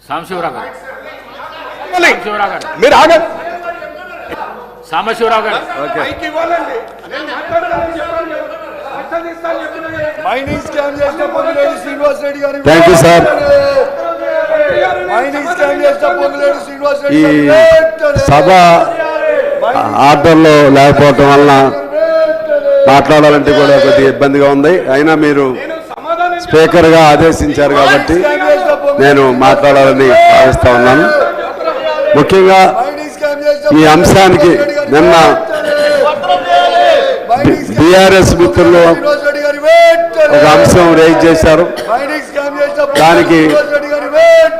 సాంబశివరావు గారు మీరు ఆగండి. సాంబశివరావు గారు మైనింగ్ స్కామ్ చేసిన పొంగులేటి శ్రీనివాస్ రెడ్డి గారు. Thank you sir. Mining scam చేసిన పొంగులేటి శ్రీనివాస్ రెడ్డి ఈ సభ ఆర్డర్లో లేకపోవటం వలన మాట్లాడాలంటే కూడా కొద్దిగా ఇబ్బందిగా ఉంది. అయినా మీరు స్పీకర్గా ఆదేశించారు కాబట్టి నేను మాట్లాడాలని భావిస్తా ఉన్నాను. ముఖ్యంగా ఈ అంశానికి నిన్న బీఆర్ఎస్ మిత్రులు ఒక అంశం రైజ్ చేశారు. దానికి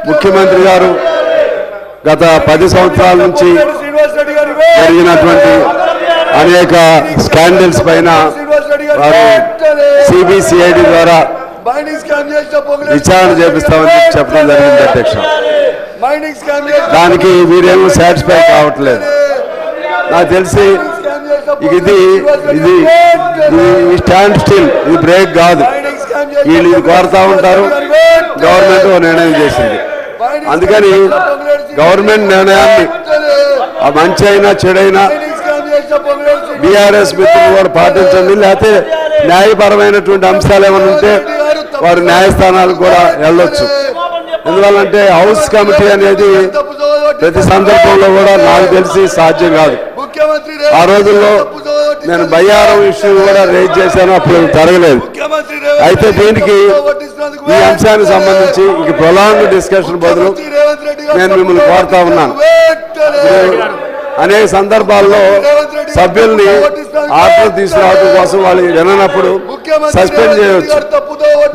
ముఖ్యమంత్రి గారు గత 10 సంవత్సరాల నుంచి జరిగినటువంటి అనేక స్కాండల్స్ పైన వారు సిబిసిఐడి ద్వారా విచారణ చేపిస్తామని చెప్పడం జరిగింది అధ్యక్ష. దానికి వీరేమో సాటిస్ఫై కావట్లేదు. నాకు తెలిసి ఇది స్టాండ్ స్టిల్, ఇది బ్రేక్ కాదు. వీళ్ళు ఇది కోరుతా ఉంటారు, గవర్నమెంట్ నిర్ణయం చేసింది. అందుకని గవర్నమెంట్ నిర్ణయాన్ని మంచి అయినా చెడైనా బీఆర్ఎస్ మిత్రులు కూడా పాటించండి. లేకపోతే న్యాయపరమైనటువంటి అంశాలు ఏమైనా ఉంటే వారు న్యాయస్థానాలకు కూడా వెళ్ళొచ్చు. ఎందువల్లంటే హౌస్ కమిటీ అనేది ప్రతి సందర్భంలో కూడా నాకు తెలిసి సాధ్యం కాదు. ఆ రోజుల్లో నేను బయ్యారం ఇష్యూ కూడా రేజ్ చేశాను, అప్పుడు జరగలేదు. అయితే దీనికి ఈ అంశానికి సంబంధించి ఇంక ప్రొలాంగ్ డిస్కషన్ బదులు నేను మిమ్మల్ని కోరుతా ఉన్నాను. అనేక సందర్భాల్లో సభ్యుల్ని ఆర్డర్ తీసుకురావడం కోసం వాళ్ళు విననప్పుడు సస్పెండ్ చేయవచ్చు.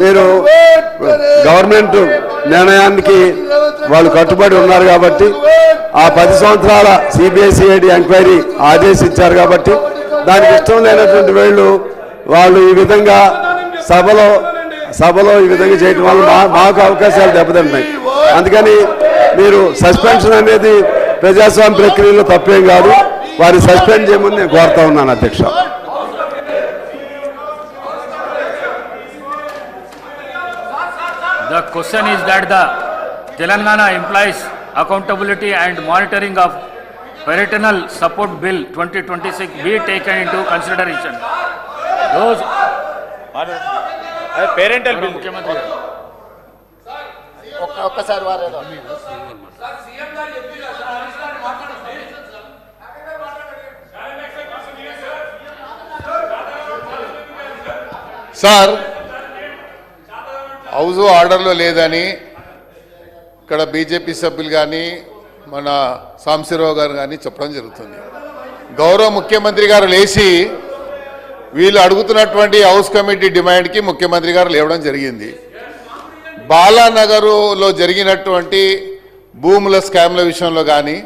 మీరు గవర్నమెంట్ నిర్ణయానికి వాళ్ళు కట్టుబడి ఉన్నారు కాబట్టి ఆ 10 సంవత్సరాల సిబిఐసిఐడి ఎంక్వైరీ ఆదేశించారు కాబట్టి దానికి ఇష్టం లేనటువంటి వాళ్ళు ఈ విధంగా సభలో ఈ విధంగా చేయడం వల్ల మాకు అవకాశాలు దెబ్బతింటాయి. అందుకని మీరు సస్పెన్షన్ అనేది ప్రజాస్వామ్య ప్రక్రియలో తప్పేం కాదు. వారిని సస్పెండ్ చేయమని నేను కోరుతా ఉన్నాను అధ్యక్ష. The question is that the Telangana Employees Accountability and Monitoring of Parental Support Bill 2026 be taken into consideration. Those parental bill ముఖ్యమంత్రి ఒక్కసారి సార్ హౌస్ ఆర్డర్లో లేదని ఇక్కడ బీజేపీ సభ్యులు కానీ మన సాంబశివరావు గారు కానీ చెప్పడం జరుగుతుంది. గౌరవ ముఖ్యమంత్రి గారు లేచి వీళ్ళు అడుగుతున్నటువంటి హౌస్ కమిటీ డిమాండ్కి ముఖ్యమంత్రి గారు లేవడం జరిగింది. బాలానగర్లో జరిగినటువంటి భూముల స్కామ్ల విషయంలో కానీ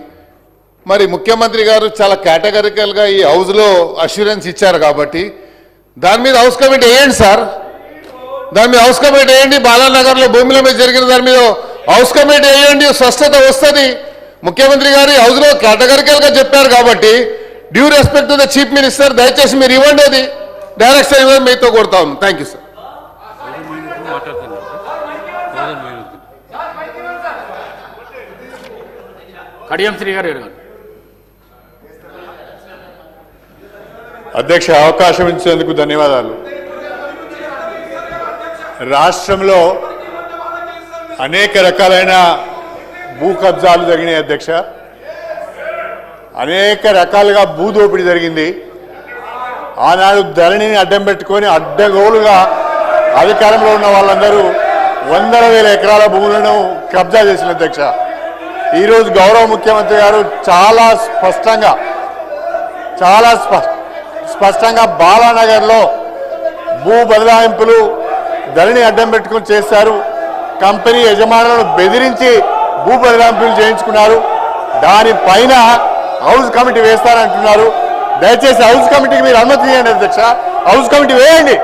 మరి ముఖ్యమంత్రి గారు చాలా కేటగిరికల్గా ఈ హౌస్లో అష్యూరెన్స్ ఇచ్చారు కాబట్టి దాని మీద హౌస్ కమిటీ వేయండి సార్. దాని మీద హౌస్ కమిటీ వేయండి. బాలానగర్లో భూముల మీద జరిగిన దాని మీద హౌస్ కమిటీ వేయండి, స్పష్టత వస్తుంది. ముఖ్యమంత్రి గారు హౌస్లో కేటగిరికల్గా చెప్పారు కాబట్టి due respect to the chief minister దయచేసి మీరు ఇవ్వండి, అది డైరెక్షన్ ఇవ్వండి, మీతో కొడతా ఉన్నాను. Thank you sir. Kadiyam Shri గారు. అధ్యక్ష, అవకాశం ఇచ్చినందుకు ధన్యవాదాలు. రాష్ట్రంలో అనేక రకాలైన భూ కబ్జాలు జరిగినాయి అధ్యక్ష. అనేక రకాలుగా భూదోపిడీ జరిగింది. ఆనాడు ధరణిని అడ్డం పెట్టుకొని అడ్డగోలుగా అధికారంలో ఉన్న వాళ్ళందరూ 100,000 ఎకరాల భూములను కబ్జా చేసిన అధ్యక్ష. ఈరోజు గౌరవ ముఖ్యమంత్రి గారు చాలా స్పష్టంగా బాలానగర్లో భూ బదలాయింపులు ధరణి అడ్డం పెట్టుకుని చేశారు. కంపెనీ యజమానులను బెదిరించి భూ బదలాయింపులు చేయించుకున్నారు. దానిపైన హౌస్ కమిటీ వేస్తారంటున్నారు. దయచేసి హౌస్ కమిటీకి మీరు అనుమతి ఇవ్వండి అధ్యక్ష. హౌస్ కమిటీ వేయండి.